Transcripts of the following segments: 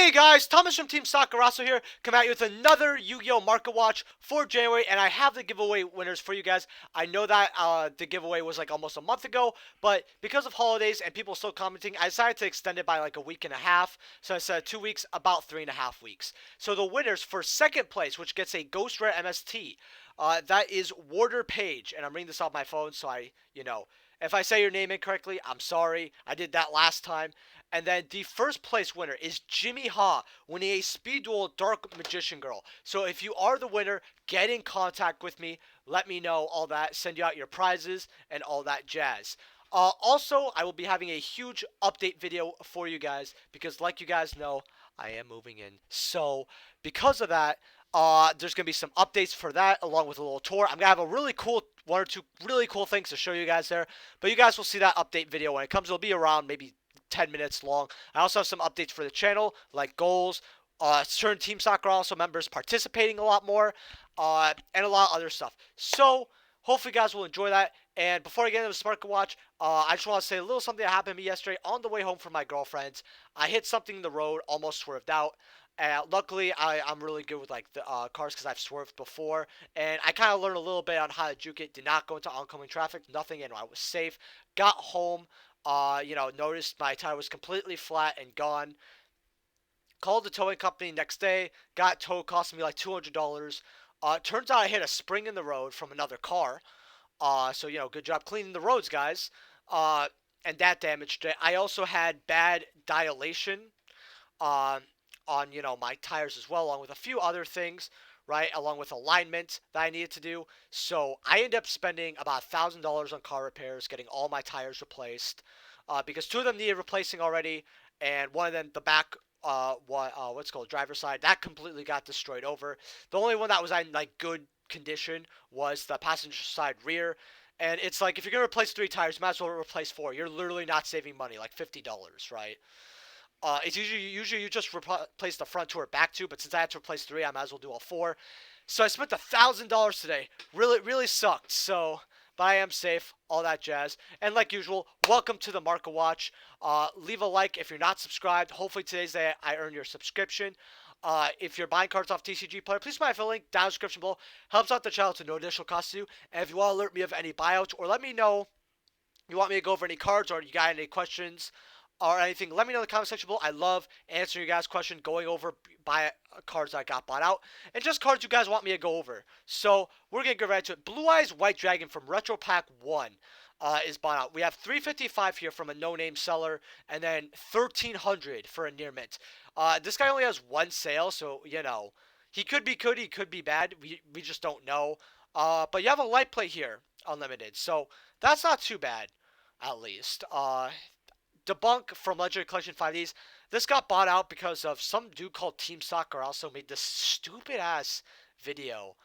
Hey guys, Thomas from Team Sakurazo here, come at you with another Yu-Gi-Oh! Market Watch for January, and I have the giveaway winners for you guys. I know that the giveaway was like almost a month ago, but because of holidays and people still commenting, I decided to extend it by like a week and a half. So I said 2 weeks, about 3.5 weeks. So the winners for second place, which gets a Ghost Rare MST, that is Warder Page, and I'm reading this off my phone, so if I say your name incorrectly, I'm sorry. I did that last time. And then the first place winner is Jimmy Ha, winning a Speed Duel Dark Magician Girl. So if you are the winner, get in contact with me. Let me know all that. Send you out your prizes and all that jazz. Also, I will be having a huge update video for you guys because, like you guys know, I am moving in. So because of that, there's gonna be some updates for that along with a little tour. I'm gonna have a really cool one or two really cool things to show you guys there. But you guys will see that update video when it comes. It'll be around maybe 10 minutes long. I also have some updates for the channel, like goals, certain Team Sakurazo members participating a lot more, and a lot of other stuff. So, hopefully you guys will enjoy that. And before I get into the Smart Watch, I just want to say a little something that happened to me yesterday on the way home from my girlfriend's. I hit something in the road, almost swerved out. Luckily, I'm really good with like the cars because I've swerved before, and I kind of learned a little bit on how to juke it. Did not go into oncoming traffic, nothing, and I was safe. Got home, noticed my tire was completely flat and gone. Called the towing company next day. Got towed, costing me like $200. Turns out I hit a spring in the road from another car. So good job cleaning the roads, guys. And that damaged it. I also had bad dilation on my tires as well, along with a few other things, right? Along with alignment that I needed to do. So I ended up spending about $1,000 on car repairs, getting all my tires replaced, because two of them needed replacing already, and one of them, the back. What's called driver's side, that completely got destroyed over. The only one that was in like good condition was the passenger side rear, and it's like if you're gonna replace three tires, you might as well replace four. You're literally not saving money, like $50, right? It's usually you just replace the front two or back two, but since I had to replace three, I might as well do all four. So I spent $1,000 today. Really sucked. So, but I am safe. All that jazz. And like usual, welcome to the Market Watch. Leave a like if you're not subscribed. Hopefully today's day I earn your subscription. If you're buying cards off TCG Player, please buy a link down in the description below. Helps out the channel to no additional cost to you. And if you want to alert me of any buyouts or let me know you want me to go over any cards or you got any questions or anything, let me know in the comment section below. I love answering you guys' questions, going over buy cards that got bought out, and just cards you guys want me to go over. So we're going to get right to it. Blue Eyes White Dragon from Retro Pack 1 is bought out. We have 355 here from a no-name seller, and then 1,300 for a near mint. This guy only has one sale, so, he could be good, he could be bad. We just don't know. But you have a light play here, unlimited, so that's not too bad, at least. Debunk from Legendary Collection 5Ds. This got bought out because of some dude called Team Soccer also made this stupid ass video.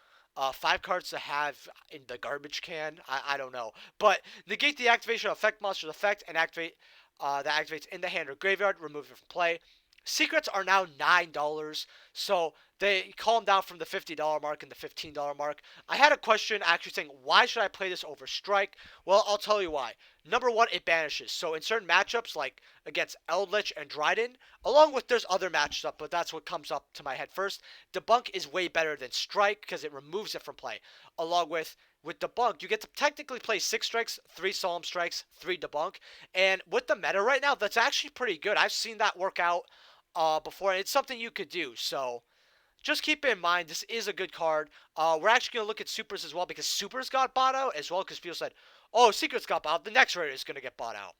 5 cards to have in the garbage can. I don't know. But negate the activation of effect monster's effect and activate that activates in the hand or graveyard. Remove it from play. Secrets are now $9, so they calmed down from the $50 mark and the $15 mark. I had a question actually saying, why should I play this over Strike? Well, I'll tell you why. Number one, it banishes. So in certain matchups, like against Eldritch and Dryden, along with there's other matchups, but that's what comes up to my head first. Debunk is way better than Strike because it removes it from play. Along with Debunk, you get to technically play 6 strikes, 3 solemn strikes, 3 Debunk. And with the meta right now, that's actually pretty good. I've seen that work out before. And it's something you could do. So just keep in mind, this is a good card. We're actually going to look at Supers as well because Supers got bought out as well because people said, oh, Secrets got bought out. The next rare is going to get bought out.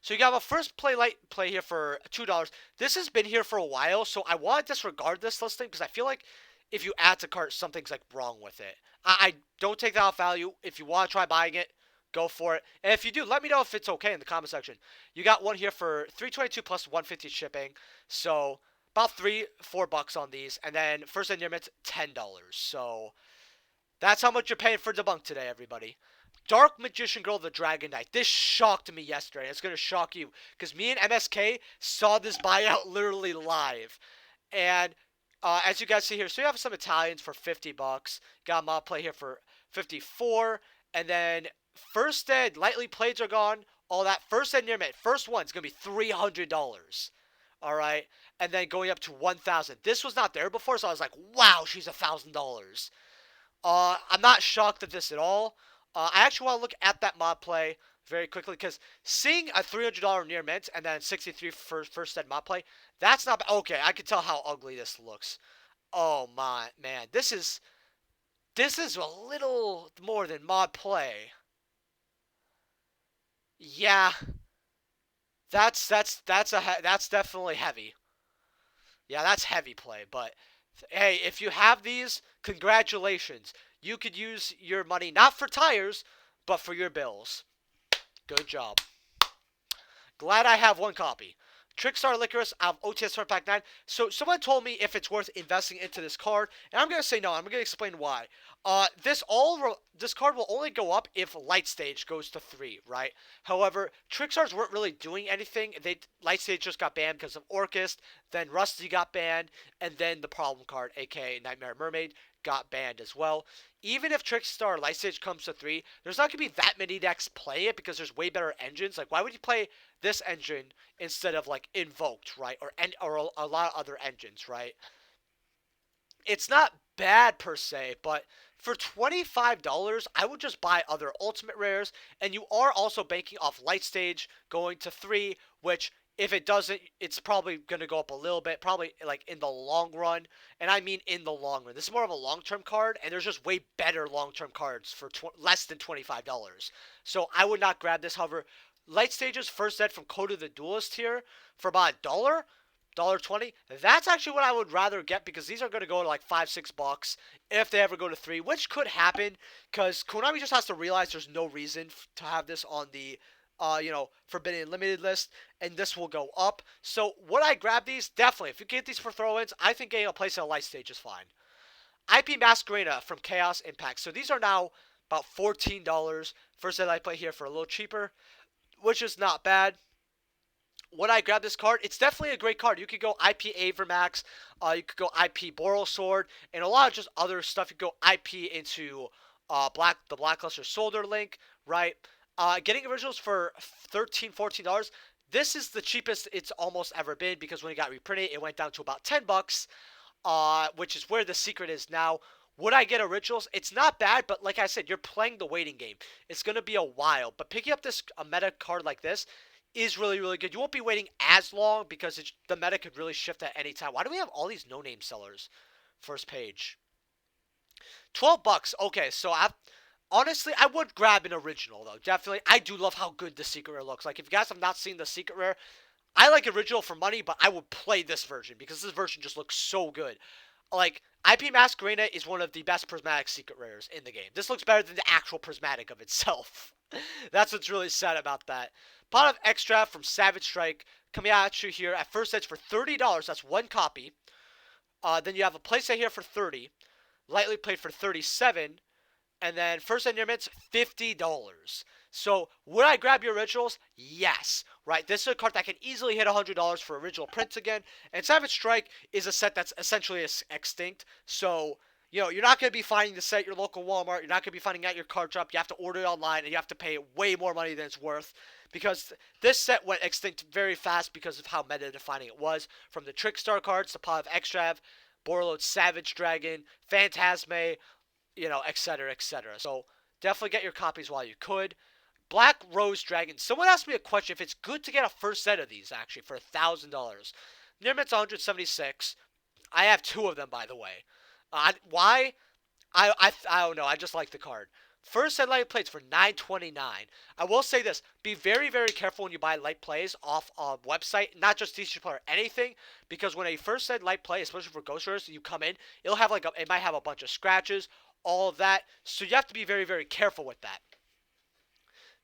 So you got a first light play here for $2. This has been here for a while, so I want to disregard this listing because I feel like if you add to cart, something's like wrong with it. I don't take that off value. If you want to try buying it, go for it. And if you do, let me know if it's okay in the comment section. You got one here for $322 plus $150 shipping. So about $3-4 on these. And then first and near mint, $10. So that's how much you're paying for Debunk today, everybody. Dark Magician Girl, the Dragon Knight. This shocked me yesterday. It's going to shock you. Because me and MSK saw this buyout literally live. And as you guys see here, so you have some Italians for $50. Got mod play here for 54. And then first ed, lightly plays are gone. All that. First ed near mint. First one's going to be $300. All right, and then going up to 1,000. This was not there before, so I was like, wow, she's $1,000. I'm not shocked at this at all. I actually want to look at that mod play very quickly because seeing a $300 near mint and then 63 for first set mod play, that's not okay. I can tell how ugly this looks. Oh my man, this is a little more than mod play. Yeah, that's definitely heavy. Yeah, that's heavy play. But hey, if you have these, congratulations. You could use your money not for tires, but for your bills. Good job. Glad I have one copy. Trickstar Licorice out of OTS Front Pack 9. So someone told me if it's worth investing into this card, and I'm gonna say no. I'm gonna explain why. This card will only go up if Light Stage goes to 3, right? However, Trickstars weren't really doing anything. Light Stage just got banned because of Orcust, then Rusty got banned, and then the problem card, aka Nightmare Mermaid, got banned as well. Even if Trickstar Light Stage comes to 3, there's not gonna be that many decks playing it because there's way better engines. Like, why would you play this engine instead of like Invoked, right? Or a lot of other engines, right? It's not bad per se, but for $25, I would just buy other ultimate rares, and you are also banking off Light Stage going to 3, which if it doesn't, it's probably going to go up a little bit, probably like in the long run. And I mean in the long run. This is more of a long-term card, and there's just way better long-term cards for less than $25. So I would not grab this. However, Light Stage's first set from Code of the Duelist here for about $1.20. That's actually what I would rather get because these are going to go to like $5-6 if they ever go to 3, which could happen because Konami just has to realize there's no reason to have this on the Forbidden Limited list, and this will go up. So would I grab these? Definitely. If you get these for throw-ins, I think getting a place at a Light Stage is fine. IP Masquerena from Chaos Impact. So these are now about $14. First set I play here for a little cheaper, which is not bad. When I grab this card, it's definitely a great card. You could go IP Avermax, you could go IP Boral Sword, and a lot of just other stuff. You could go IP into the Blackluster Soldier Link, right? Getting originals for $13-14. This is the cheapest it's almost ever been because when it got reprinted, it went down to about $10, which is where the secret is now. Would I get originals? It's not bad, but like I said, you're playing the waiting game. It's going to be a while. But picking up a meta card like this is really, really good. You won't be waiting as long because the meta could really shift at any time. Why do we have all these no-name sellers? First page. $12. Okay, so honestly, I would grab an original, though. Definitely. I do love how good the Secret Rare looks. Like, if you guys have not seen the Secret Rare, I like original for money, but I would play this version because this version just looks so good. Like, IP Masquerena is one of the best prismatic secret rares in the game. This looks better than the actual prismatic of itself. That's what's really sad about that. Pot of Extra from Savage Strike coming at you here at first edge for $30. That's one copy. Then you have a playset here for $30. Lightly played for $37. And then first end near mints, $50. So would I grab your originals? Yes. Right. This is a card that can easily hit $100 for original prints again. And Savage Strike is a set that's essentially extinct. So, you're not going to be finding the set at your local Walmart. You're not going to be finding it at your card shop. You have to order it online, and you have to pay way more money than it's worth. Because this set went extinct very fast because of how meta-defining it was. From the Trickstar cards to Pot of Extrav, Borreload Savage Dragon, Phantasme, etc., etc. So definitely get your copies while you could. Black Rose Dragon. Someone asked me a question if it's good to get a first set of these, actually, for $1,000. Near Mint's 176. I have 2 of them, by the way. Why? I don't know. I just like the card. First set light plates for $9.29. I will say this: be very, very careful when you buy light plays off a website, not just TCG Player, anything, because when a first set light play, especially for Ghost Rares, you come in, it'll have it might have a bunch of scratches, all of that. So you have to be very, very careful with that.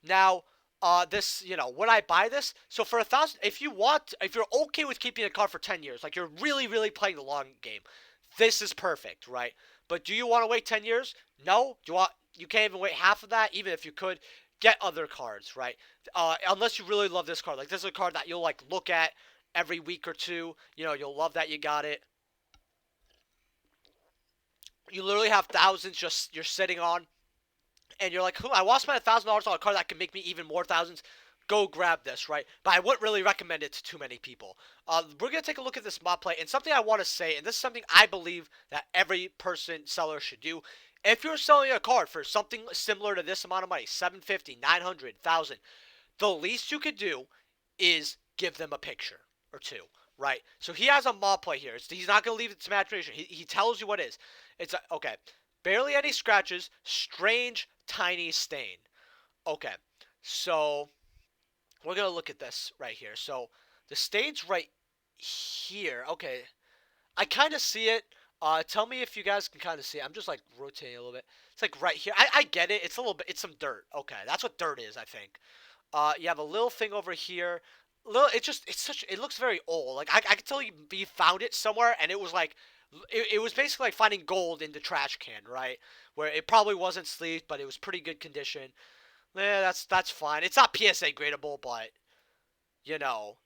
Now, would I buy this? So for $1,000, if you're okay with keeping a card for 10 years, like you're really, really playing the long game, this is perfect, right? But do you want to wait 10 years? No. You can't even wait half of that, even if you could. Get other cards, right? Unless you really love this card. Like, this is a card that you'll, like, look at every week or two. You'll love that you got it. You literally have thousands you're sitting on. And you're like, I want to spend $1,000 on a card that can make me even more thousands. go grab this, right? But I wouldn't really recommend it to too many people. We're going to take a look at this mod play, and something I want to say, and this is something I believe that every person, seller should do. If you're selling a card for something similar to this amount of money, 750, 900, 1000, the least you could do is give them a picture or two, right? So he has a mod play here. He's not going to leave it to imagination. He tells you what it is. It's okay. Barely any scratches. Strange, tiny stain. Okay. So we're going to look at this right here. So the stain's right here. Okay. I kind of see it. Tell me if you guys can kind of see it. I'm just like rotating a little bit. It's like right here. I get it. It's a little bit. It's some dirt. Okay. That's what dirt is, I think. You have a little thing over here. Little, it looks very old. Like I can tell you found it somewhere, and it was like, it was basically like finding gold in the trash can, right? Where it probably wasn't sleeved, but it was pretty good condition. Yeah, that's fine. It's not PSA gradable, but you know,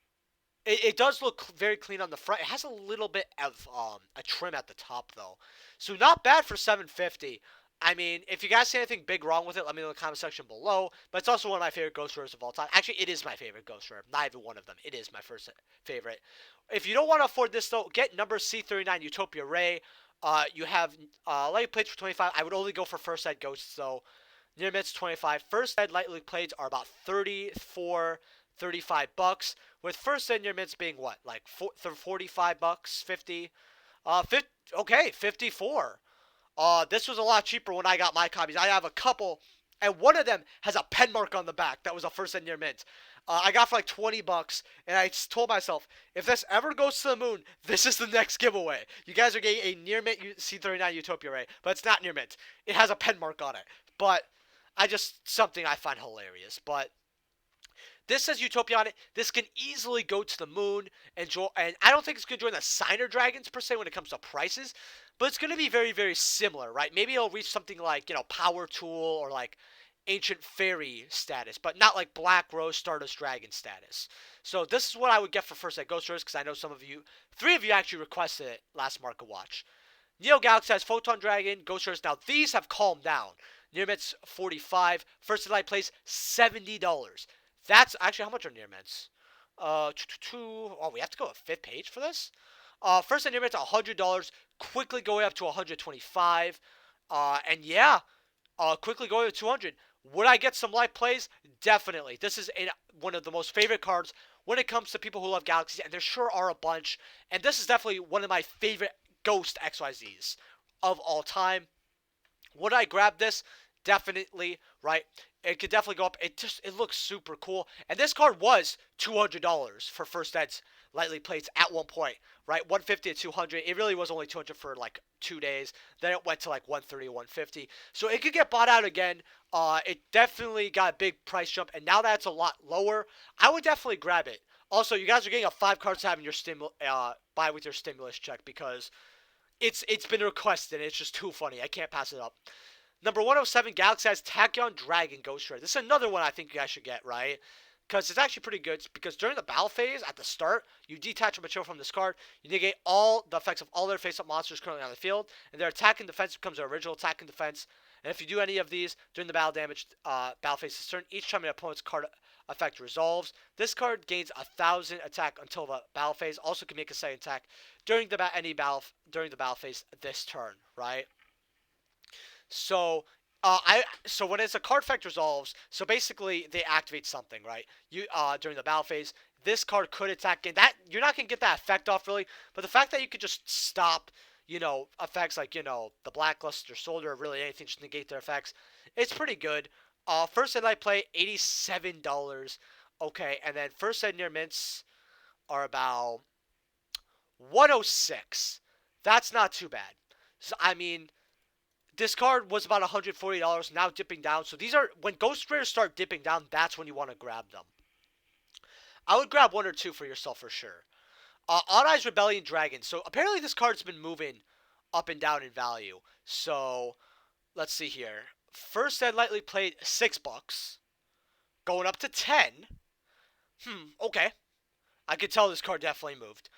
it does look very clean on the front. It has a little bit of a trim at the top though, so not bad for 750. I mean, if you guys see anything big wrong with it, let me know in the comment section below. But it's also one of my favorite Ghost Rares of all time. Actually, it is my favorite Ghost Rare. Not even one of them. It is my first favorite. If you don't want to afford this though, get number C39 Utopia Ray. You have lightly plates for 25. I would only go for first ed ghosts though. Near mints 25. First ed lightly plates are about 34, 35 bucks. With first ed near mints being what, like 45 bucks, 50. 50, okay, 54. This was a lot cheaper when I got my copies. I have a couple, and one of them has a pen mark on the back that was a first ed near mint. I got for like 20 bucks, and I just told myself, if this ever goes to the moon, this is the next giveaway. You guys are getting a near mint C39 Utopia Ray, but it's not near mint. It has a pen mark on it. But something I find hilarious. But this says Utopia on it. This can easily go to the moon and I don't think it's going to join the Signer Dragons per se when it comes to prices, but it's going to be very, very similar, right? Maybe it'll reach something like, Power Tool or like Ancient Fairy status, but not like Black Rose Stardust Dragon status. So this is what I would get for first at Ghost Rares, because I know some of you, 3 of you actually requested it last Market Watch. Neo Galaxy has Photon Dragon, Ghost Rares. Now these have calmed down. Near Mints 45, First Light Place $70. That's actually, how much are near mints? Oh, we have to go a 5th page for this. First and near mints $100, quickly going up to 125. And yeah, quickly going to 200. Would I get some light plays? Definitely. This is one of the most favorite cards when it comes to people who love Galaxies, and there sure are a bunch. And this is definitely one of my favorite Ghost XYZs of all time. Would I grab this? Definitely, right? It could definitely go up. It looks super cool. And this card was $200 for first ed's lightly plates at one point, right? 150 to 200. It really was only 200 for like 2 days. Then it went to like 130, 150. So it could get bought out again. It definitely got a big price jump, and now that it's a lot lower, I would definitely grab it. Also, you guys are getting a 5 cards to have in your buy with your stimulus check, because it's been requested. It's just too funny. I can't pass it up. Number 107, Galaxy has Tachyon Dragon Ghost Rare. This is another one I think you guys should get, right? Because it's actually pretty good. Because during the battle phase, at the start, you detach a material from this card. You negate all the effects of all their face-up monsters currently on the field. And their attack and defense becomes their original attack and defense. And if you do any of these during the battle damage, battle phase this turn, each time an opponent's card effect resolves, this card gains 1,000 attack until the battle phase. Also can make a second attack during the battle phase this turn, right? So, so when it's a card effect resolves, so basically they activate something, right? You during the battle phase, this card could attack, and that you're not gonna get that effect off really, but the fact that you could just stop, effects like the Blackluster Soldier, really anything, just negate their effects, it's pretty good. First ed light play $87. Okay, and then first ed near mints are about 106. That's not too bad. So, I mean, this card was about $140, now dipping down. So these are, when Ghost Rares start dipping down, that's when you want to grab them. I would grab 1 or 2 for yourself for sure. Odd Eyes Rebellion Dragon. So apparently this card's been moving up and down in value. So let's see here. First ed lightly played $6, going up to 10. Okay. I could tell this card definitely moved.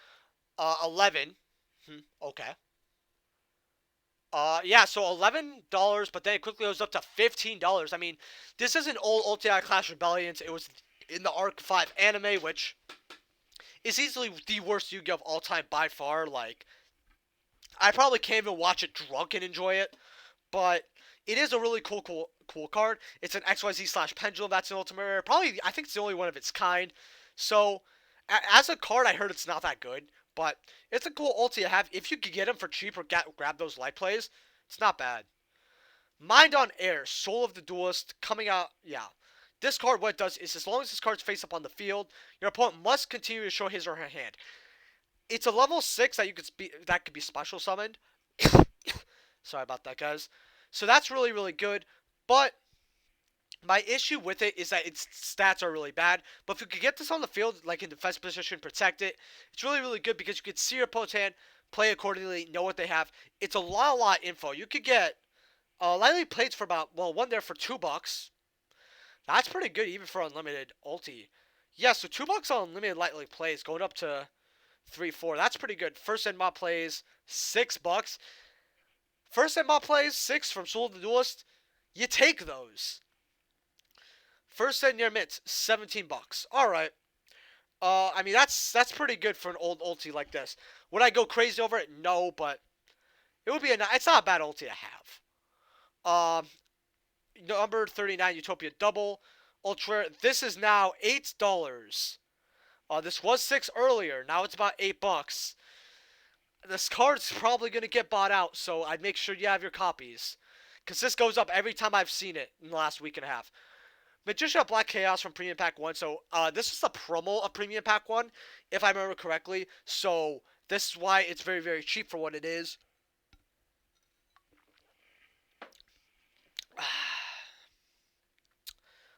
11. Okay. Yeah, so $11, but then it quickly goes up to $15. I mean, this isn't old Ultimate Clash Rebellions. It in the Arc 5 anime, which is easily the worst Yu-Gi-Oh! Of all time by far. Like, I probably can't even watch it drunk and enjoy it, but it is a really cool card. It's an XYZ slash Pendulum. That's an Ultimate Rare. Probably, I think it's the only one of its kind. So, as a card, I heard it's not that good, but it's a cool ulti to have. If you could get them for cheap or grab those light plays, it's not bad. Mind on Air, Soul of the Duelist, coming out, yeah. This card, what it does is, as long as this card's face up on the field, your opponent must continue to show his or her hand. It's a level 6 that could be special summoned. Sorry about that, guys. So that's really good. But my issue with it is that its stats are really bad. But if you could get this on the field, like in defense position, protect it, it's really good because you could see your opponent's hand, play accordingly, know what they have. It's a lot of info. You could get lightly plates for about, well, one there for $2. That's pretty good even for unlimited ulti. Yeah, so $2 on unlimited lightly plays, going up to 3-4. That's pretty good. First end mod plays, $6. First end mod plays, 6 from Soul of the Duelist. You take those. First end near mints, $17. Alright. I mean, that's pretty good for an old ulti like this. Would I go crazy over it? No, but it would be it's not a bad ulti to have. Number 39, Utopia Double. Ultra. This is now $8. This was 6 earlier. Now it's about $8. This card's probably going to get bought out, so I'd make sure you have your copies. Because this goes up every time I've seen it in the last week and a half. Magician of Black Chaos from Premium Pack 1. So, this is the promo of Premium Pack 1, if I remember correctly. So, this is why it's very cheap for what it is.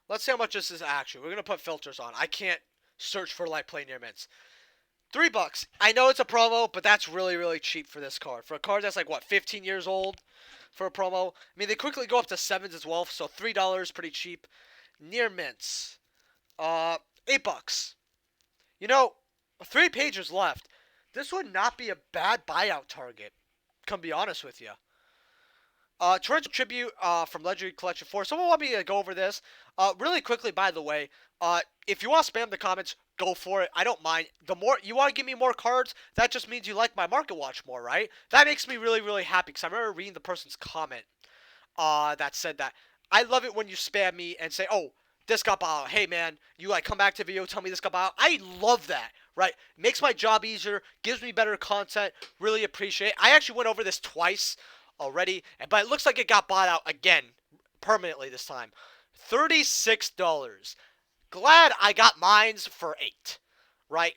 Let's see how much this is actually. We're going to put filters on. I can't search for light play near mints. $3. I know it's a promo, but that's really cheap for this card. For a card that's like, what, 15 years old for a promo? I mean, they quickly go up to 7s as well, so $3, pretty cheap. Near mints. $8. You know, 3 pages left. This would not be a bad buyout target. Come be honest with you. Torrential Tribute from Legendary Collection 4. Someone want me to go over this? Really quickly, by the way, if you want to spam the comments, go for it. I don't mind. The more you want to give me more cards, that just means you like my Market Watch more, right? That makes me really happy because I remember reading the person's comment that said that. I love it when you spam me and say, oh, this got bought out. Hey, man, you like come back to the video, tell me this got bought out. I love that, right? Makes my job easier, gives me better content. Really appreciate it. I actually went over this twice already, but it looks like it got bought out again, permanently this time. $36. Glad I got mines for $8, right?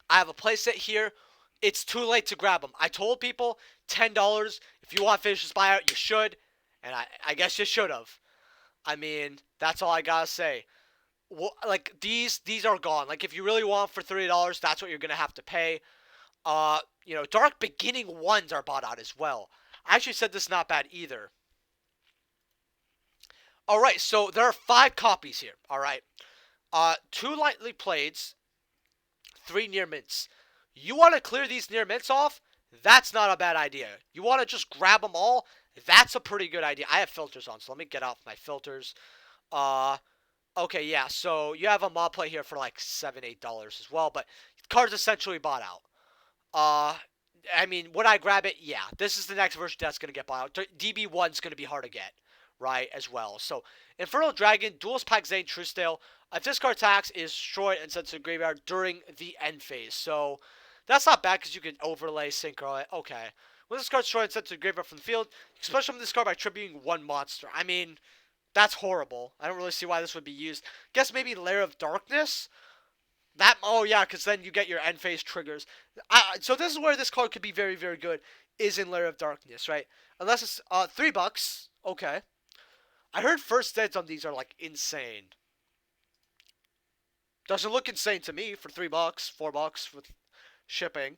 I have a playset here. It's too late to grab them. I told people $10. If you want to finish this buyout, you should. And I guess you should have. I mean, that's all I gotta say. Well, like, these are gone. Like, if you really want for $30, that's what you're gonna have to pay. You know, Dark Beginning 1s are bought out as well. I actually said this is not bad either. Alright, so there are 5 copies here. Alright. 2 lightly plates, 3 near mints. You want to clear these near mints off? That's not a bad idea. You want to just grab them all? That's a pretty good idea. I have filters on, so let me get off my filters. Okay, yeah, so you have a mod play here for like $7, $8 as well, but the card's essentially bought out. I mean, would I grab it? Yeah, this is the next version that's going to get bought out. DB1's going to be hard to get, right, as well. So, Infernal Dragon, Duelist Pack Zane, Truesdale. If this card attacks, is destroyed and sent to the graveyard during the end phase. So, that's not bad because you can overlay, synchro it. Okay. When this card's destroyed and sent to the graveyard from the field, you can special summon this card by tributing 1 monster. I mean, that's horrible. I don't really see why this would be used. Guess maybe Lair of Darkness? Oh yeah, because then you get your end phase triggers. So this is where this card could be very good, is in Lair of Darkness, right? Unless it's $3. Okay. I heard first bids on these are like insane. Doesn't look insane to me for $3, $4 with shipping.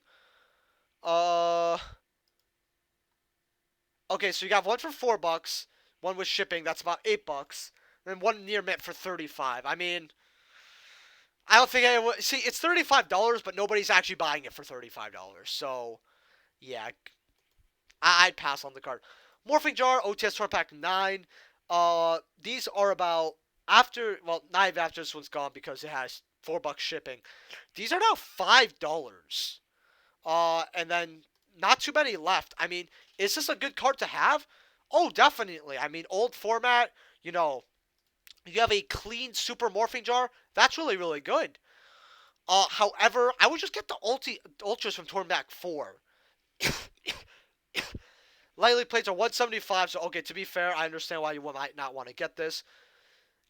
Okay, so you got one for $4, one with shipping, that's about $8, and one near mint for $35. I mean, I don't think I would see. It's $35, but nobody's actually buying it for $35. So, yeah, I'd pass on the card. Morphing Jar, OTS Tour Pack 9. These are about well, not even after this one's gone because it has $4 shipping. These are now $5. And then not too many left. I mean, is this a good card to have? Oh, definitely. I mean, old format, you know, you have a clean super morphing jar. That's really, really good. However, I would just get the ultras from Tornback 4. Lightly plates are 175, so okay, to be fair, I understand why you might not want to get this.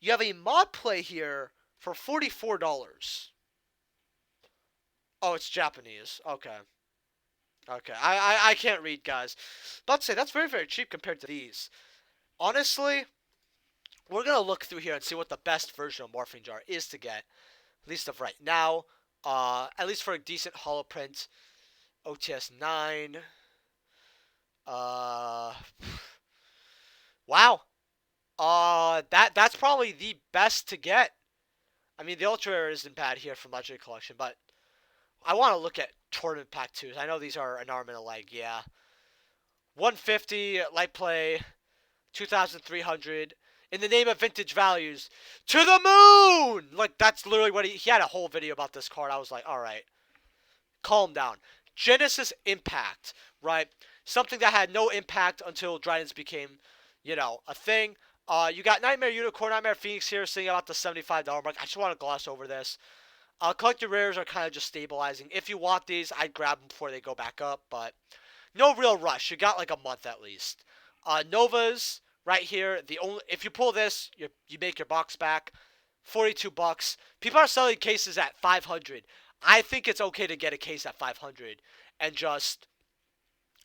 You have a mod play here for $44. Oh, it's Japanese. Okay. Okay. I can't read, guys. But say that's very, very cheap compared to these. Honestly, we're going to look through here and see what the best version of Morphing Jar is to get. At least of right now. At least for a decent holo print. OTS 9. Uh, wow. That's probably the best to get. I mean, the Ultra Rare isn't bad here from Legendary Collection, but I want to look at Tournament Pack 2s. I know these are an arm and a leg, yeah. 150, light play, 2,300. In the name of vintage values, to the moon! Like, that's literally what he had a whole video about this card. I was like, alright, calm down. Genesis Impact, right? Something that had no impact until Dryden's became, you know, a thing. You got Nightmare Unicorn, Nightmare Phoenix here, sitting about the $75 mark. I just want to gloss over this. Collector rares are kind of just stabilizing. If you want these, I'd grab them before they go back up, but no real rush. You got like a month at least. Novas right here. If you pull this, you make your box back. $42. People are selling cases at 500. I think it's okay to get a case at 500 and just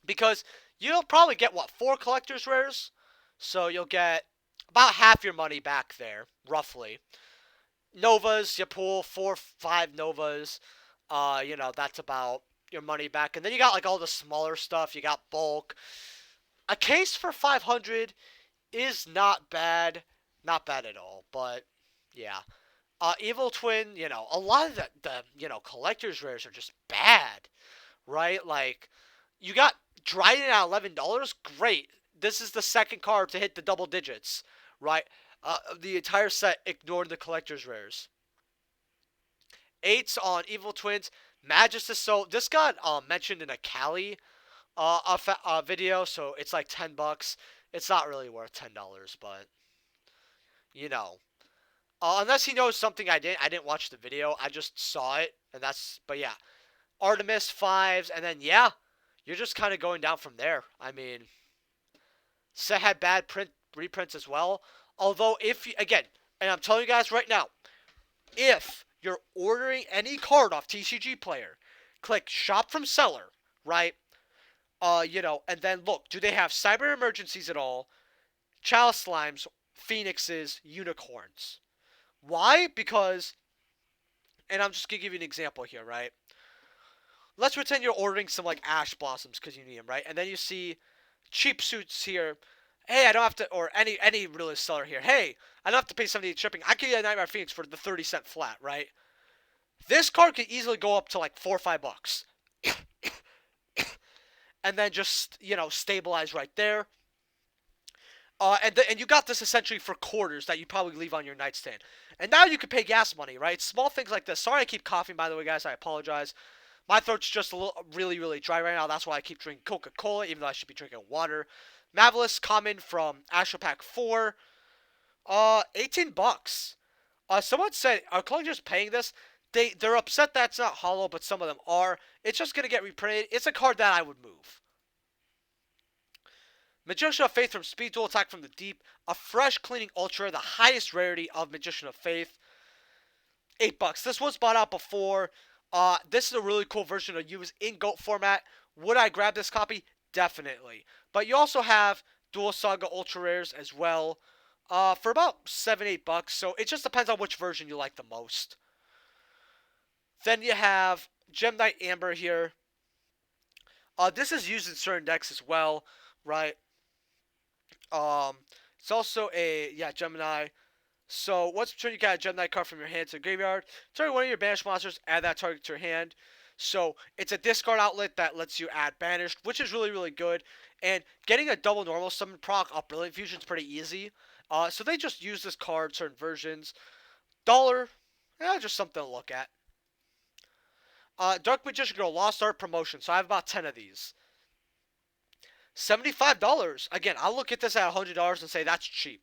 because you'll probably get what 4 collector's rares, so you'll get about half your money back there, roughly. Novas, you pull 4, 5 Novas. You know, that's about your money back. And then you got like all the smaller stuff. You got bulk. A case for 500 is not bad. Not bad at all. But yeah. Evil Twin, you know, a lot of the collector's rares are just bad. Right? Like, you got Dryden at $11. Great. This is the second card to hit the double digits. Right? The entire set ignored the collector's rares. 8s on Evil Twins. Magus. So this got mentioned in a Cali video, so it's like $10. It's not really worth $10, but you know, unless he knows something I didn't watch the video. I just saw it, and that's. But yeah, Artemis 5s, and then yeah, you're just kind of going down from there. I mean, set had bad reprints as well. Although if you, again, and I'm telling you guys right now, if you're ordering any card off TCG Player, click Shop from Seller, right? You know, and then look, do they have Cyber Emergencies at all? Chalice Slimes, Phoenixes, Unicorns. Why? Because, and I'm just gonna give you an example here, right? Let's pretend you're ordering some like Ash Blossoms because you need them, right? And then you see cheap suits here. Hey, I don't have to, or any realist seller here. Hey, I don't have to pay $70 shipping. I can get a Nightmare Phoenix for the 30-cent flat, right? This card could easily go up to like $4 or $5. And then just, you know, stabilize right there. And you got this essentially for quarters that you probably leave on your nightstand. And now you can pay gas money, right? Small things like this. Sorry I keep coughing, by the way, guys. I apologize. My throat's just a little, really, really dry right now. That's why I keep drinking Coca-Cola, even though I should be drinking water. Mavelus common from Astral Pack 4. $18. Someone said, are collectors paying this? They're upset that's not hollow, but some of them are. It's just going to get reprinted. It's a card that I would move. Magician of Faith from Speed Dual Attack from the Deep. A fresh cleaning ultra, the highest rarity of Magician of Faith. $8. This was bought out before. This is a really cool version to use in GOAT format. Would I grab this copy? Definitely. But you also have Dual Saga Ultra Rares as well. For about $7, $8. So it just depends on which version you like the most. Then you have Gem Knight Amber here. This is used in certain decks as well, right? It's also a Gemini. So once per turn, you got a Gemini card from your hand to the graveyard. Target one of your banished monsters, add that target to your hand. So it's a discard outlet that lets you add banished, which is really, really good. And getting a double normal summon proc off Brilliant Fusion is pretty easy. So they just use this card, certain versions. Dollar, yeah, just something to look at. Dark Magician Girl Lost Art promotion. So I have about 10 of these. $75. Again, I'll look at this at $100 and say that's cheap.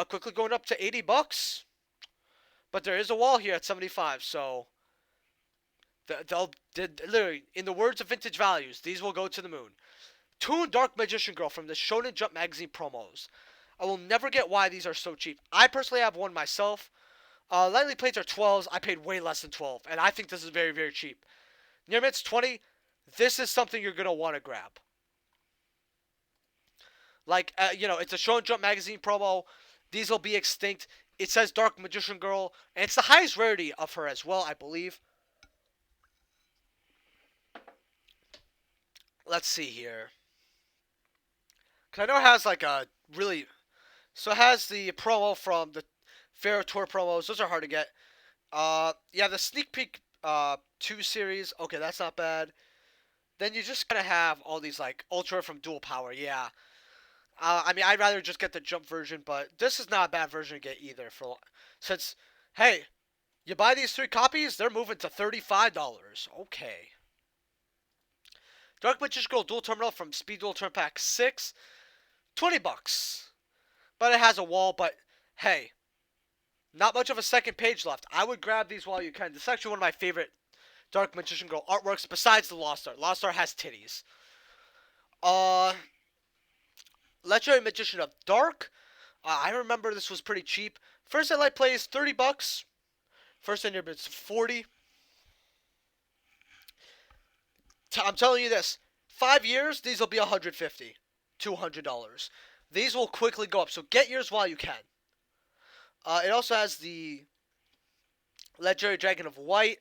Quickly going up to $80. But there is a wall here at 75, so literally, in the words of Vintage Values, these will go to the moon. Toon Dark Magician Girl from the Shonen Jump magazine promos. I will never get why these are so cheap. I personally have one myself. Lightly plates are 12s. I paid way less than 12, and I think this is very, very cheap. Near Mitt's 20. This is something you're gonna want to grab. Like, it's a Shonen Jump magazine promo. These will be extinct. It says Dark Magician Girl, and it's the highest rarity of her as well, I believe. Let's see here. Because I know it has like a really... So it has the promo from the Pharaoh Tour promos. Those are hard to get. Yeah, the Sneak Peek 2 series. Okay, that's not bad. Then you just gotta have all these like Ultra from Dual Power. Yeah. I mean, I'd rather just get the Jump version, but this is not a bad version to get either. Since, hey, you buy these 3 copies, they're moving to $35. Okay. Dark Magician Girl Dual Terminal from Speed Duel Turn Pack 6. $20. But it has a wall, but hey, not much of a second page left. I would grab these while you can. This is actually one of my favorite Dark Magician Girl artworks besides the Lost Art. Lost Art has titties. Legendary Magician of Dark. I remember this was pretty cheap. First at Light Play is $30. First in your it's 40. I'm telling you this. 5 years, these will be $150, $200. These will quickly go up, so get yours while you can. It also has the Legendary Dragon of White.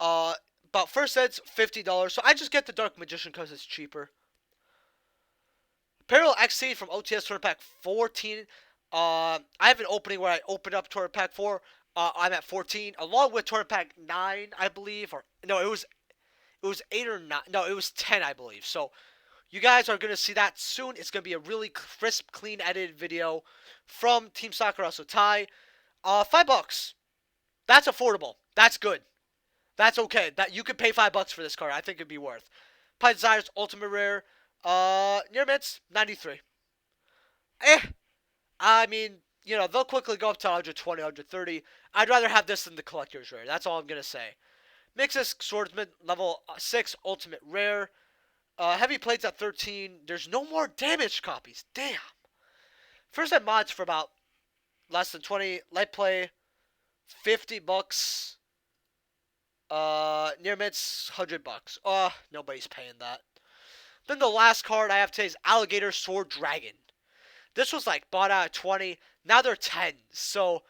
About first set's $50, so I just get the Dark Magician because it's cheaper. Parallel XC from OTS Tournament Pack 14. I have an opening where I opened up Tournament Pack 4. I'm at 14, along with Tournament Pack 9, I believe. Or no, it was 8 or 9. No, it was 10, I believe. So you guys are going to see that soon. It's going to be a really crisp, clean, edited video from Team Sakura Tai. $5. That's affordable. That's good. That's okay. That you could pay $5 for this card. I think it'd be worth. Pie Desires Ultimate Rare. Near Mitts, 93. I mean, they'll quickly go up to 120, 130. I'd rather have this than the Collector's Rare. That's all I'm going to say. Mixus Swordsman, level 6, Ultimate Rare. Heavy Plates at 13. There's no more damaged copies. Damn. First at mods for about less than 20. Light Play, $50. Near Mitts, $100. Nobody's paying that. Then the last card I have today is Alligator Sword Dragon. This was like bought out at 20. Now they're 10. So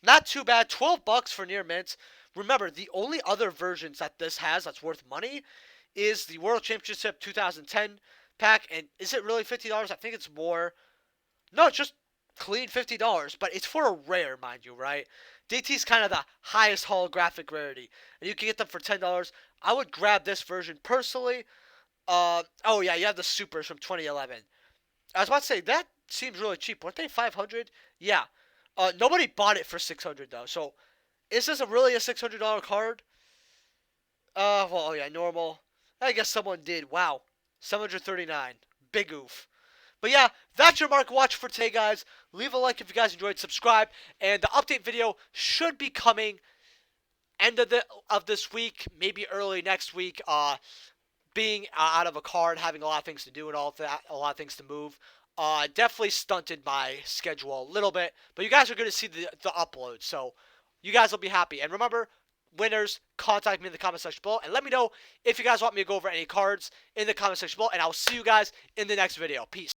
not too bad. $12 for Near Mint. Remember, the only other versions that this has that's worth money is the World Championship 2010 pack. And is it really $50? I think it's more. No, it's just clean $50. But it's for a rare, mind you, right? DT's kind of the highest holographic rarity. And you can get them for $10. I would grab this version personally. Oh yeah, you have the Supers from 2011. I was about to say, that seems really cheap. Weren't they $500? Yeah. Nobody bought it for $600 though. So, is this really a $600 card? Well, oh yeah, normal. I guess someone did. Wow. $739. Big oof. But yeah, that's your Market Watch for today, guys. Leave a like if you guys enjoyed. Subscribe. And the update video should be coming end of this week, maybe early next week. Being out of a card, having a lot of things to do and all that, a lot of things to move. Definitely stunted my schedule a little bit. But you guys are going to see the upload. So you guys will be happy. And remember, winners, contact me in the comment section below. And let me know if you guys want me to go over any cards in the comment section below. And I'll see you guys in the next video. Peace.